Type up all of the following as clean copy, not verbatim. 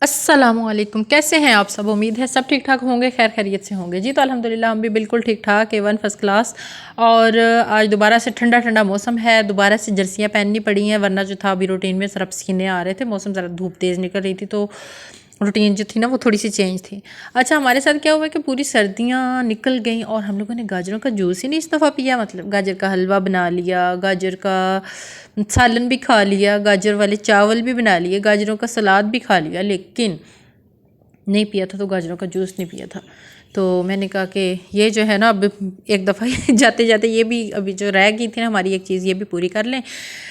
अस्सलामुअलैकुम, कैसे हैं आप सब। उम्मीद है सब ठीक ठाक होंगे, खैर खैरियत से होंगे जी। तो अल्हम्दुलिल्लाह हम भी बिल्कुल ठीक ठाक, एवन फर्स्ट क्लास। और आज दोबारा से ठंडा ठंडा मौसम है, दोबारा से जर्सियाँ पहननी पड़ी हैं, वरना जो था अभी रूटीन में सिर्फ पसीने आ रहे थे। मौसम ज़रा धूप तेज़ निकल रही थी तो रूटीन जो थी ना वो थोड़ी सी चेंज थी। अच्छा, हमारे साथ क्या हुआ कि पूरी सर्दियाँ निकल गई और हम लोगों ने गाजरों का जूस ही नहीं इस दफ़ा पिया। मतलब गाजर का हलवा बना लिया, गाजर का सालन भी खा लिया, गाजर वाले चावल भी बना लिए, गाजरों का सलाद भी खा लिया, लेकिन नहीं पिया था तो गाजरों का जूस नहीं पिया था। तो मैंने कहा कि ये जो है ना अब एक दफ़ा जाते जाते ये भी अभी जो रह गई थी ना हमारी एक चीज़, ये भी पूरी कर लें।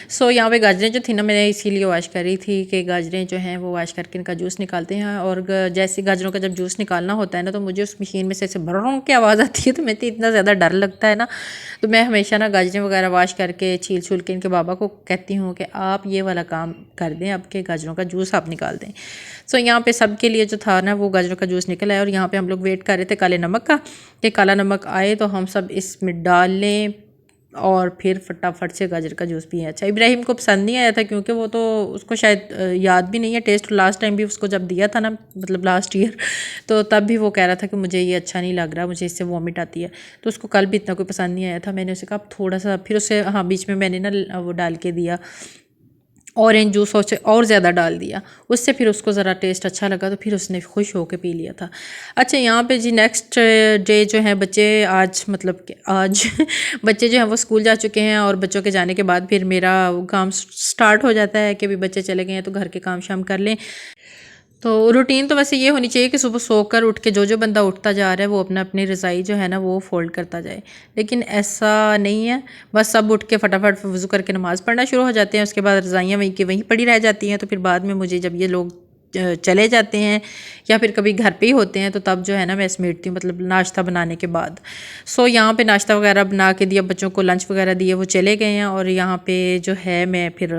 सो यहाँ पे गाजरें जो थी ना मैंने इसीलिए वॉश कर रही थी कि गाजरें जो हैं वो वॉश करके इनका जूस निकालते हैं। और जैसे गाजरों का जब जूस निकालना होता है ना तो मुझे उस मशीन में से ऐसे भरों की आवाज़ आती है, तो मुझे इतना ज़्यादा डर लगता है ना। तो मैं हमेशा ना गाजरें वगैरह वॉश करके छील छूल के इनके बाबा को कहती हूँ कि आप ये वाला काम कर दें, आपके गाजरों का जूस आप निकाल दें। सो यहाँ पे सब के लिए जो था ना वो गाजरों का जूस निकल आया। और यहाँ पे हम लोग वेट कर रहे थे काले नमक का कि काला नमक आए तो हम सब इसमें डाल लें और फिर फटाफट से गाजर का जूस पिए। अच्छा, इब्राहिम को पसंद नहीं आया था क्योंकि वो तो उसको शायद याद भी नहीं है टेस्ट। लास्ट टाइम भी उसको जब दिया था ना, मतलब लास्ट ईयर, तो तब भी वो कह रहा था कि मुझे ये अच्छा नहीं लग रहा, मुझे इससे वॉमिट आती है। तो उसको कल भी इतना कोई पसंद नहीं आया था। मैंने उसे कहा थोड़ा सा, फिर उसे हाँ बीच में मैंने ना वो डाल के दिया ऑरेंज जूस और ज़्यादा डाल दिया, उससे फिर उसको ज़रा टेस्ट अच्छा लगा तो फिर उसने खुश होकर पी लिया था। अच्छा, यहाँ पे जी नेक्स्ट डे जो है बच्चे आज मतलब कि आज बच्चे जो हैं वो स्कूल जा चुके हैं और बच्चों के जाने के बाद फिर मेरा काम स्टार्ट हो जाता है कि भी बच्चे चले गए हैं तो घर के काम शाम कर लें। तो रूटीन तो वैसे ये होनी चाहिए कि सुबह सोकर उठ के जो बंदा उठता जा रहा है वो अपना अपनी रज़ाई जो है ना वो फ़ोल्ड करता जाए, लेकिन ऐसा नहीं है। बस सब उठ के फटाफट वज़ू करके नमाज़ पढ़ना शुरू हो जाते हैं, उसके बाद रज़ाइयाँ वहीं की वहीं पड़ी रह जाती हैं। तो फिर बाद में मुझे जब ये लोग चले जाते हैं या फिर कभी घर पे ही होते हैं तो तब जो है ना मैं समेटती हूँ, मतलब नाश्ता बनाने के बाद। सो यहाँ पे नाश्ता वगैरह बना के दिया, बच्चों को लंच वगैरह दिए, वो चले गए हैं। और यहाँ पे जो है मैं फिर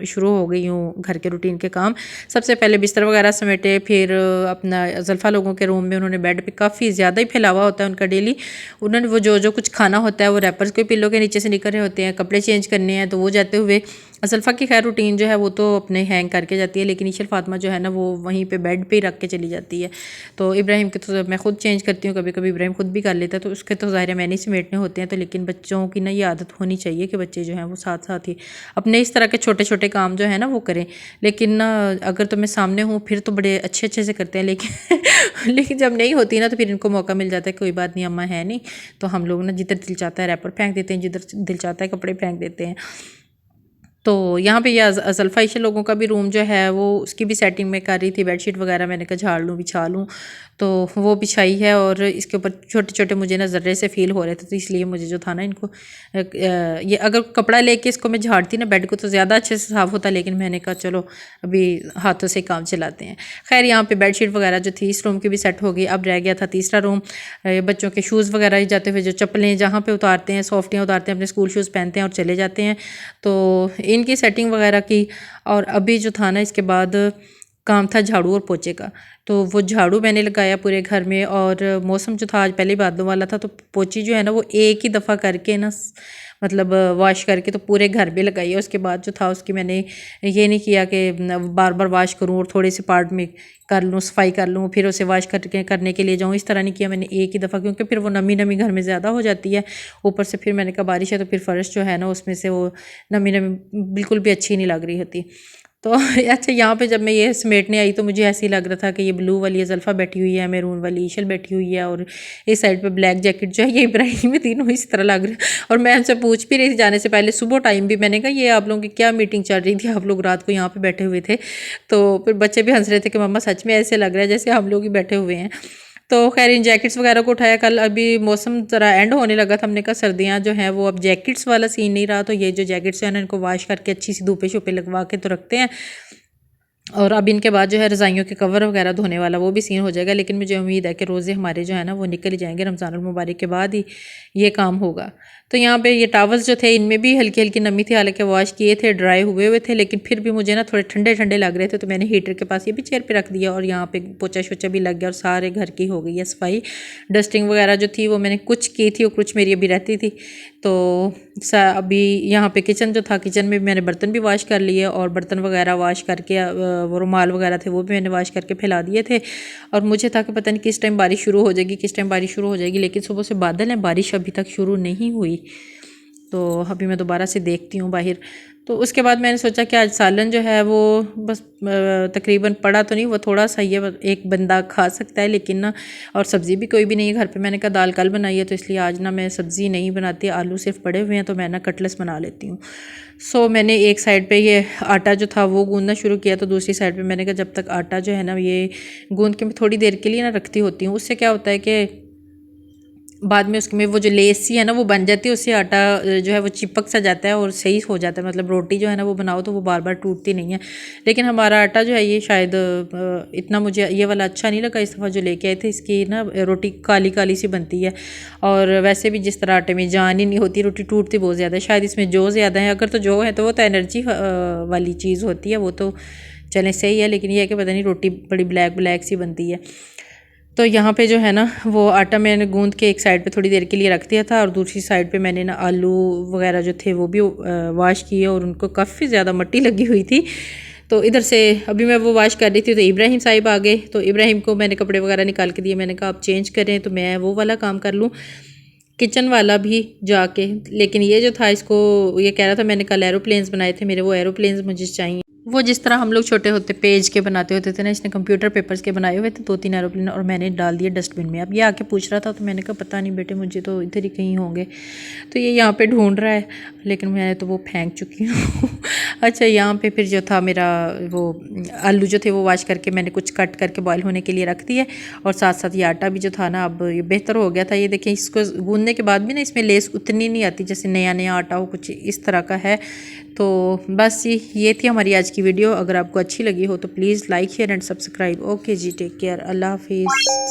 शुरू हो गई हूँ घर के रूटीन के काम। सबसे पहले बिस्तर वगैरह समेटे, फिर अपना ज़ल्फ़ा लोगों के रूम में उन्होंने बेड पे काफ़ी ज़्यादा ही फैलावा होता है उनका डेली। उन्होंने वो जो कुछ खाना होता है वो रैपर्स के पिल्लों के नीचे से निकल रहे होते हैं, कपड़े चेंज करने हैं तो वो जाते हुए। ज़ल्फ़ा की खैर रूटीन जो है वो तो अपने हैंग करके जाती है, लेकिन ईशर फातिमा जो है ना वो वहीं पे बेड पे ही रख के चली जाती है। तो इब्राहिम के तो मैं खुद चेंज करती हूँ, कभी कभी इब्राहिम खुद भी कर लेता है, तो उसके तो ज़ाहिर है मैंने ही समेटने होते हैं। तो लेकिन बच्चों की ना ये आदत होनी चाहिए कि बच्चे जो हैं वो साथ साथ ही अपने इस तरह के छोटे छोटे काम जो है ना वो करें। लेकिन ना अगर तो मैं सामने हूँ फिर तो बड़े अच्छे अच्छे से करते हैं, लेकिन लेकिन जब नहीं होती ना तो फिर इनको मौका मिल जाता है, कोई बात नहीं अम्मा है नहीं, तो हम लोग ना जिधर दिल चाहता है रैपर फेंक देते हैं, जिधर दिल चाहता है कपड़े फेंक देते हैं। तो यहाँ पे ये ज़ल्फ़ा ईशा लोगों का भी रूम जो है वो उसकी भी सेटिंग में कर रही थी, बेडशीट वगैरह मैंने कहा झाड़ लूँ बिछा लूँ, तो वो बिछाई है। और इसके ऊपर छोटे छोटे मुझे ना ज़र्रे से फ़ील हो रहे थे, तो इसलिए मुझे जो था ना इनको ये अगर कपड़ा लेके इसको मैं झाड़ती ना बेड को तो ज़्यादा अच्छे से साफ़ होता, लेकिन मैंने कहा चलो अभी हाथों से काम चलाते हैं। खैर यहाँ पे बेडशीट वगैरह जो थी इस रूम की भी सेट हो गई। अब रह गया था तीसरा रूम, बच्चों के शूज़ वगैरह जाते हुए जो चप्पलें जहाँ पे उतारते हैं, सॉफ्टियाँ उतारते हैं, अपने स्कूल शूज़ पहनते हैं और चले जाते हैं, तो इनकी सेटिंग वगैरह की। और अभी जो था ना इसके बाद काम था झाड़ू और पोछे का, तो वो झाड़ू मैंने लगाया पूरे घर में। और मौसम जो था आज पहले बादलों वाला था, तो पोछी जो है ना वो एक ही दफ़ा करके ना मतलब वॉश करके तो पूरे घर में लगाई है। उसके बाद जो था उसकी मैंने ये नहीं किया कि बार बार वॉश करूँ और थोड़े से पार्ट में कर लूँ, सफाई कर लूँ, फिर उसे वॉश करने के लिए जाऊँ, इस तरह नहीं किया मैंने एक ही दफ़ा, क्योंकि फिर वो नमी नमी घर में ज़्यादा हो जाती है। ऊपर से फिर मैंने कहा बारिश है तो फिर फ़र्श जो है ना उसमें से वो नमी नमी बिल्कुल भी अच्छी नहीं लग रही होती। तो अच्छा, यहाँ पे जब मैं ये समेटने आई तो मुझे ऐसे ही लग रहा था कि ये ब्लू वाली ज़ल्फ़ा बैठी हुई है, मैरून वाली ईशल बैठी हुई है, और इस साइड पे ब्लैक जैकेट जो है ये इब्राहिम में, तीनों इस तरह लग रहे हैं। और मैं उनसे पूछ भी रही थी जाने से पहले, सुबह टाइम भी, मैंने कहा ये आप लोगों की क्या मीटिंग चल रही थी, आप लोग रात को यहाँ पे बैठे हुए थे। तो फिर बच्चे भी हंस रहे थे कि मम्मा सच में ऐसे लग रहा है जैसे हम लोग ही बैठे हुए हैं। तो खैर इन जैकेट्स वगैरह को उठाया, कल अभी मौसम ज़रा एंड होने लगा था, हमने कहा सर्दियाँ जो हैं वो अब जैकेट्स वाला सीन नहीं रहा, तो ये जो जैकेट्स हैं इनको वॉश करके अच्छी सी धूपे शूपे लगवा के तो रखते हैं। और अब इनके बाद जो है रज़ाइयों के कवर वगैरह धोने वाला वो भी सीन हो जाएगा, लेकिन मुझे उम्मीद है कि रोज़े हमारे जो है ना वो निकल ही जाएंगे, रमज़ानुल मुबारक के बाद ही ये काम होगा। तो यहाँ पे ये टावल्स जो थे इनमें भी हल्की हल्की नमी थी, हालांकि वॉश किए थे, ड्राई हुए हुए थे, लेकिन फिर भी मुझे ना थोड़े ठंडे ठंडे लग रहे थे, तो मैंने हीटर के पास ये भी चेयर पे रख दिया और यहाँ पे पोचा शोचा भी लग गया और सारे घर की हो गई है सफाई। डस्टिंग वगैरह जो थी वो मैंने कुछ की थी और कुछ मेरी अभी रहती थी। तो अभी यहाँ पे किचन जो था, किचन में मैंने बर्तन भी वॉश कर लिए और बर्तन वगैरह वॉश करके वो रुमाल वगैरह थे वो भी मैंने वॉश करके फैला दिए थे। और मुझे था कि पता नहीं किस टाइम बारिश शुरू हो जाएगी, किस टाइम बारिश शुरू हो जाएगी, लेकिन सुबह से बादल हैं, बारिश अभी तक शुरू नहीं हुई। तो अभी मैं दोबारा से देखती हूँ बाहर। तो उसके बाद मैंने सोचा कि आज सालन जो है वो बस तकरीबन पड़ा तो नहीं, वो थोड़ा सा ही है, एक बंदा खा सकता है, लेकिन ना और सब्ज़ी भी कोई भी नहीं है घर पे। मैंने कहा दाल कल बनाई है तो इसलिए आज ना मैं सब्ज़ी नहीं बनाती, आलू सिर्फ पड़े हुए हैं तो मैं ना कटलेस बना लेती हूँ। सो मैंने एक साइड पे ये आटा जो था वो गूंदना शुरू किया, तो दूसरी साइड पे मैंने कहा जब तक आटा जो है ना ये गूंद के मैं थोड़ी देर के लिए ना रखती होती हूँ। उससे क्या होता है कि बाद में उसमें वो जो लेस सी है ना वो बन जाती है, उससे आटा जो है वो चिपक सा जाता है और सही हो जाता है। मतलब रोटी जो है ना वो बनाओ तो वो बार बार टूटती नहीं है। लेकिन हमारा आटा जो है ये शायद इतना मुझे ये वाला अच्छा नहीं लगा। इस दफ़ा जो लेके आए थे इसकी ना रोटी काली काली सी बनती है, और वैसे भी जिस तरह आटे में जान ही नहीं होती, रोटी टूटती बहुत ज़्यादा है। शायद इसमें जो ज़्यादा है, अगर तो जो है तो वो तो एनर्जी वाली चीज़ होती है, वो तो चलें सही है, लेकिन ये है कि पता नहीं रोटी बड़ी ब्लैक ब्लैक सी बनती है। तो यहाँ पे जो है ना वो आटा मैंने गूंद के एक साइड पे थोड़ी देर के लिए रख दिया था, और दूसरी साइड पे मैंने ना आलू वगैरह जो थे वो भी वॉश किए, और उनको काफ़ी ज़्यादा मिट्टी लगी हुई थी। तो इधर से अभी मैं वो वॉश कर रही थी तो इब्राहिम साहिब आ गए। तो इब्राहिम को मैंने कपड़े वगैरह निकाल के दिए, मैंने कहा आप चेंज करें तो मैं वो वाला काम कर लूँ, किचन वाला भी जाके। लेकिन ये जो था इसको ये कह रहा था मैंने कल एरोप्लेन्स बनाए थे मेरे, वो एरोप्लेन्स मुझे चाहिए, वो जिस तरह हम लोग छोटे होते पेज के बनाते होते थे ना, इसने कंप्यूटर पेपर्स के बनाए हुए थे 2-3 एरोप्लेन, और मैंने डाल दिए डस्टबिन में। अब ये आके पूछ रहा था तो मैंने कहा पता नहीं बेटे, मुझे तो इधर ही कहीं होंगे। तो ये यहाँ पे ढूंढ रहा है, लेकिन मैंने तो वो फेंक चुकी हूँ। अच्छा, यहाँ पे फिर जो था मेरा वो आलू जो थे वो वॉश करके मैंने कुछ कट करके बॉयल होने के लिए रख दिए, और साथ साथ ये आटा भी जो था ना अब ये बेहतर हो गया था। ये देखिए इसको गूंदने के बाद भी ना इसमें लेस उतनी नहीं आती जैसे नया नया आटा हो, कुछ इस तरह का है। तो बस ये थी हमारी आज की वीडियो। अगर आपको अच्छी लगी हो तो please like share and subscribe. Okay जी, टेक केयर, अल्लाह हाफिज़।